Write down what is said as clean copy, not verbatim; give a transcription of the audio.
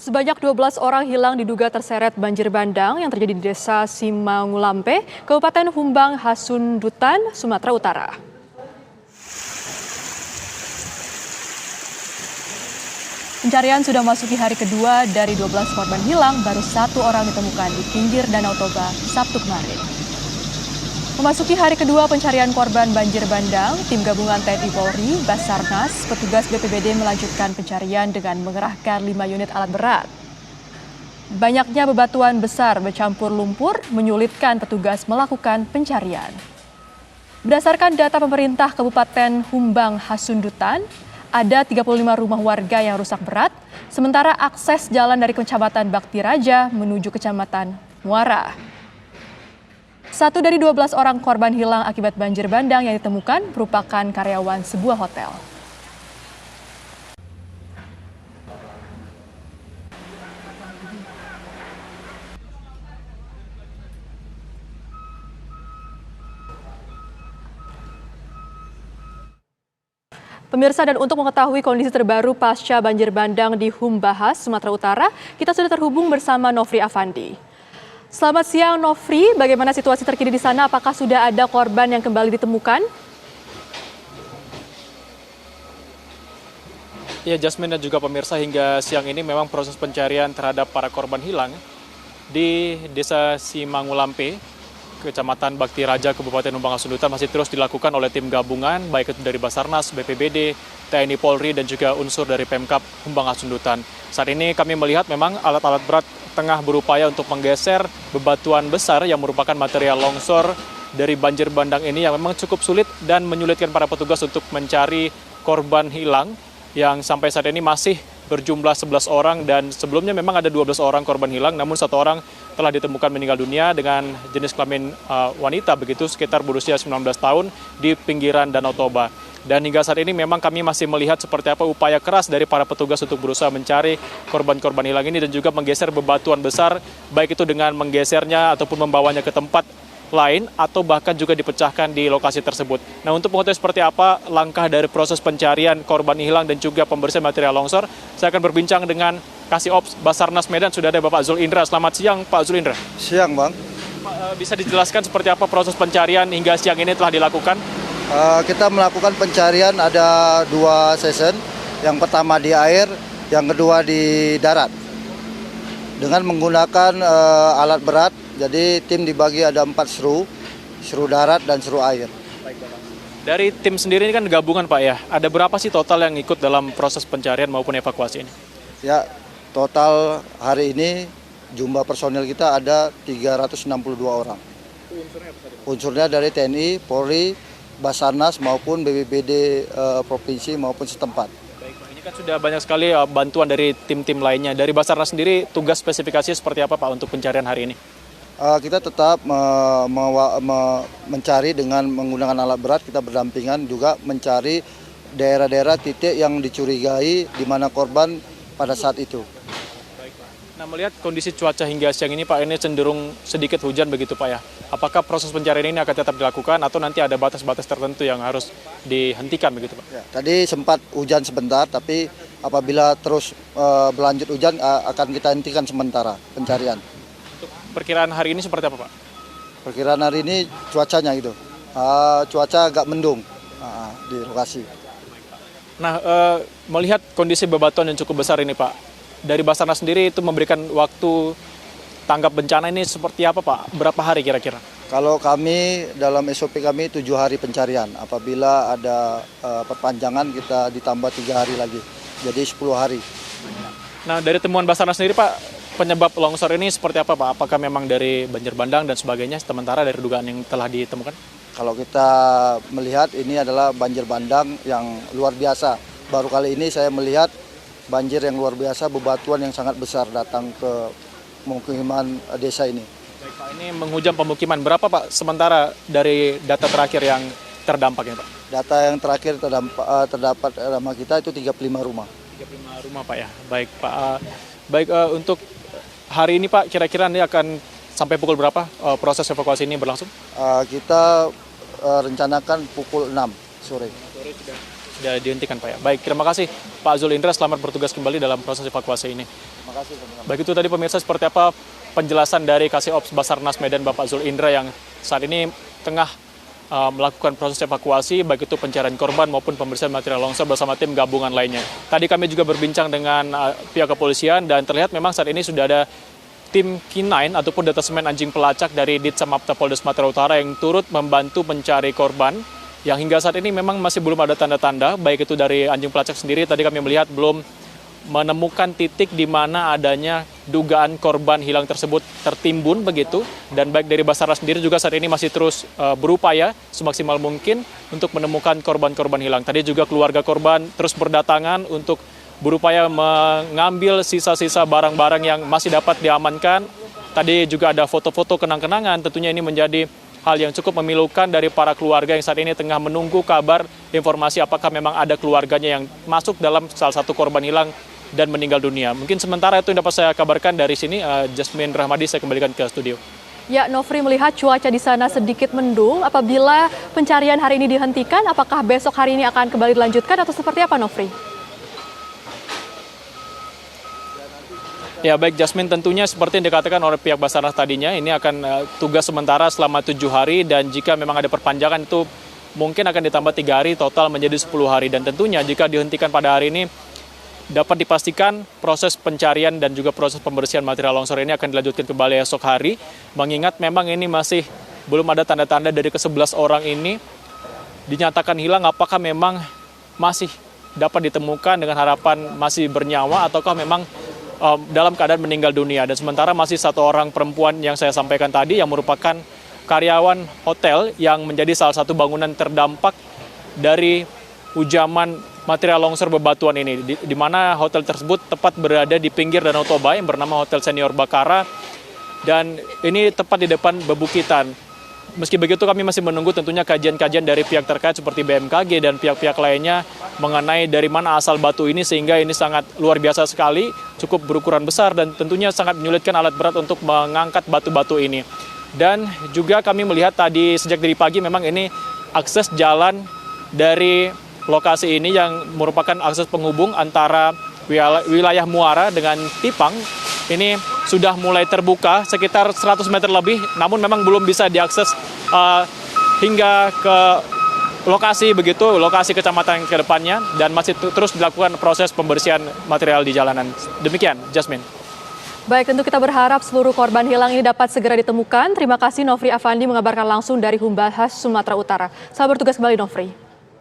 Sebanyak 12 orang hilang diduga terseret banjir bandang yang terjadi di Desa Simangulampe, Kabupaten Humbang Hasundutan, Sumatera Utara. Pencarian sudah memasuki hari kedua dari 12 korban hilang, baru 1 orang ditemukan di pinggir Danau Toba Sabtu kemarin. Memasuki hari kedua pencarian korban banjir bandang, tim gabungan TNI Polri, Basarnas, petugas BPBD melanjutkan pencarian dengan mengerahkan 5 unit alat berat. Banyaknya bebatuan besar bercampur lumpur menyulitkan petugas melakukan pencarian. Berdasarkan data pemerintah Kabupaten Humbang Hasundutan, ada 35 rumah warga yang rusak berat, sementara akses jalan dari Kecamatan Bakti Raja menuju Kecamatan Muara. 1 dari 12 orang korban hilang akibat banjir bandang yang ditemukan merupakan karyawan sebuah hotel. Pemirsa, dan untuk mengetahui kondisi terbaru pasca banjir bandang di Humbahas, Sumatera Utara, kita sudah terhubung bersama Nofri Afandi. Selamat siang Nofri, bagaimana situasi terkini di sana? Apakah sudah ada korban yang kembali ditemukan? Ya, Jasmine dan juga pemirsa, hingga siang ini memang proses pencarian terhadap para korban hilang di Desa Simangulampe, Kecamatan Bakti Raja, Kabupaten Humbang Hasundutan masih terus dilakukan oleh tim gabungan, baik itu dari Basarnas, BPBD, TNI Polri, dan juga unsur dari Pemkab Humbang Hasundutan. Saat ini kami melihat memang alat-alat berat tengah berupaya untuk menggeser bebatuan besar yang merupakan material longsor dari banjir bandang ini yang memang cukup sulit dan menyulitkan para petugas untuk mencari korban hilang yang sampai saat ini masih berjumlah 11 orang, dan sebelumnya memang ada 12 orang korban hilang, namun 1 orang telah ditemukan meninggal dunia dengan jenis kelamin wanita, begitu sekitar berusia 19 tahun di pinggiran Danau Toba. Dan hingga saat ini memang kami masih melihat seperti apa upaya keras dari para petugas untuk berusaha mencari korban-korban hilang ini dan juga menggeser bebatuan besar, baik itu dengan menggesernya ataupun membawanya ke tempat lain atau bahkan juga dipecahkan di lokasi tersebut. Nah, untuk mengetahui seperti apa langkah dari proses pencarian korban hilang dan juga pembersihan material longsor, saya akan berbincang dengan Kasih Ops Basarnas Medan. Sudah ada Bapak Zul Indra. Selamat siang Pak Zul Indra. Siang Bang. Pak, bisa dijelaskan seperti apa proses pencarian hingga siang ini telah dilakukan? Kita melakukan pencarian ada 2 session. Yang pertama di air, yang kedua di darat. Dengan menggunakan alat berat, jadi tim dibagi ada 4 seru darat dan seru air. Baik, Bapak. Dari tim sendiri ini kan gabungan Pak ya, ada berapa sih total yang ikut dalam proses pencarian maupun evakuasi ini? Ya, total hari ini jumlah personil kita ada 362 orang. Unsurnya dari TNI, Polri, Basarnas maupun BPBD provinsi maupun setempat. Baik Pak, ini kan sudah banyak sekali bantuan dari tim-tim lainnya. Dari Basarnas sendiri tugas spesifikasi seperti apa Pak untuk pencarian hari ini? Kita tetap mencari dengan menggunakan alat berat, kita berdampingan juga mencari daerah-daerah titik yang dicurigai di mana korban pada saat itu. Baik, Pak. Nah, melihat kondisi cuaca hingga siang ini Pak, ini cenderung sedikit hujan begitu Pak ya. Apakah proses pencarian ini akan tetap dilakukan atau nanti ada batas-batas tertentu yang harus dihentikan begitu Pak? Ya, tadi sempat hujan sebentar, tapi apabila terus berlanjut hujan akan kita hentikan sementara pencarian. Perkiraan hari ini seperti apa Pak? Perkiraan hari ini cuacanya gitu, cuaca agak mendung di lokasi. Nah, melihat kondisi bebatuan yang cukup besar ini Pak, dari Basarnas sendiri itu memberikan waktu tanggap bencana ini seperti apa Pak? Berapa hari kira-kira? Kalau kami dalam SOP kami 7 hari pencarian, apabila ada perpanjangan kita ditambah 3 hari lagi, jadi 10 hari. Nah, dari temuan Basarnas sendiri Pak, penyebab longsor ini seperti apa Pak? Apakah memang dari banjir bandang dan sebagainya, sementara dari dugaan yang telah ditemukan? Kalau kita melihat ini adalah banjir bandang yang luar biasa. Baru kali ini saya melihat banjir yang luar biasa, bebatuan yang sangat besar datang ke pemukiman desa ini. Baik Pak, ini menghujam pemukiman. Berapa Pak sementara dari data terakhir yang terdampak ini Pak? Data yang terakhir terdapat rumah kita itu 35 rumah. 35 rumah Pak ya. Baik Pak. Baik, untuk hari ini Pak, kira-kira ini akan sampai pukul berapa proses evakuasi ini berlangsung? Kita rencanakan pukul 6 sore. Sore dihentikan Pak ya. Baik, terima kasih Pak Zul Indra, selamat bertugas kembali dalam proses evakuasi ini. Terima kasih. Baik, itu tadi pemirsa seperti apa penjelasan dari Kasih Ops Basarnas Medan Bapak Zul Indra yang saat ini tengah melakukan proses evakuasi, baik itu pencarian korban maupun pembersihan material longsor bersama tim gabungan lainnya. Tadi kami juga berbincang dengan pihak kepolisian dan terlihat memang saat ini sudah ada tim K9 ataupun detasemen anjing pelacak dari Ditsamapta Polda Sumatera Utara yang turut membantu mencari korban. Yang hingga saat ini memang masih belum ada tanda-tanda, baik itu dari anjing pelacak sendiri, tadi kami melihat belum menemukan titik di mana adanya dugaan korban hilang tersebut tertimbun begitu, dan baik dari Basarnas sendiri juga saat ini masih terus berupaya semaksimal mungkin untuk menemukan korban-korban hilang. Tadi juga keluarga korban terus berdatangan untuk berupaya mengambil sisa-sisa barang-barang yang masih dapat diamankan. Tadi juga ada foto-foto kenang-kenangan, tentunya ini menjadi hal yang cukup memilukan dari para keluarga yang saat ini tengah menunggu kabar informasi apakah memang ada keluarganya yang masuk dalam salah satu korban hilang dan meninggal dunia. Mungkin sementara itu yang dapat saya kabarkan dari sini. Jasmine Rahmadi, saya kembalikan ke studio. Ya, Nofri, melihat cuaca di sana sedikit mendung, apabila pencarian hari ini dihentikan, apakah besok hari ini akan kembali dilanjutkan atau seperti apa, Nofri? Ya baik Jasmine, tentunya seperti yang dikatakan oleh pihak Basarnas tadinya, ini akan tugas sementara selama 7 hari dan jika memang ada perpanjangan itu mungkin akan ditambah 3 hari, total menjadi 10 hari. Dan tentunya jika dihentikan pada hari ini dapat dipastikan proses pencarian dan juga proses pembersihan material longsor ini akan dilanjutkan kembali esok hari. Mengingat memang ini masih belum ada tanda-tanda dari ke-11 orang ini dinyatakan hilang, apakah memang masih dapat ditemukan dengan harapan masih bernyawa ataukah memang dalam keadaan meninggal dunia. Dan sementara masih 1 orang perempuan yang saya sampaikan tadi yang merupakan karyawan hotel yang menjadi salah satu bangunan terdampak dari hujaman material longsor bebatuan ini, di mana hotel tersebut tepat berada di pinggir Danau Toba yang bernama Hotel Senior Bakara, dan ini tepat di depan bebukitan. Meski begitu kami masih menunggu tentunya kajian-kajian dari pihak terkait seperti BMKG dan pihak-pihak lainnya mengenai dari mana asal batu ini, sehingga ini sangat luar biasa sekali, cukup berukuran besar dan tentunya sangat menyulitkan alat berat untuk mengangkat batu-batu ini. Dan juga kami melihat tadi sejak dari pagi memang ini akses jalan dari lokasi ini yang merupakan akses penghubung antara wilayah Muara dengan Tipang ini sudah mulai terbuka sekitar 100 meter lebih, namun memang belum bisa diakses hingga ke lokasi begitu, lokasi kecamatan ke depannya, dan masih terus dilakukan proses pembersihan material di jalanan. Demikian, Jasmine. Baik, tentu kita berharap seluruh korban hilang ini dapat segera ditemukan. Terima kasih Nofri Afandi mengabarkan langsung dari Humbahas, Sumatera Utara. Selamat bertugas kembali, Nofri.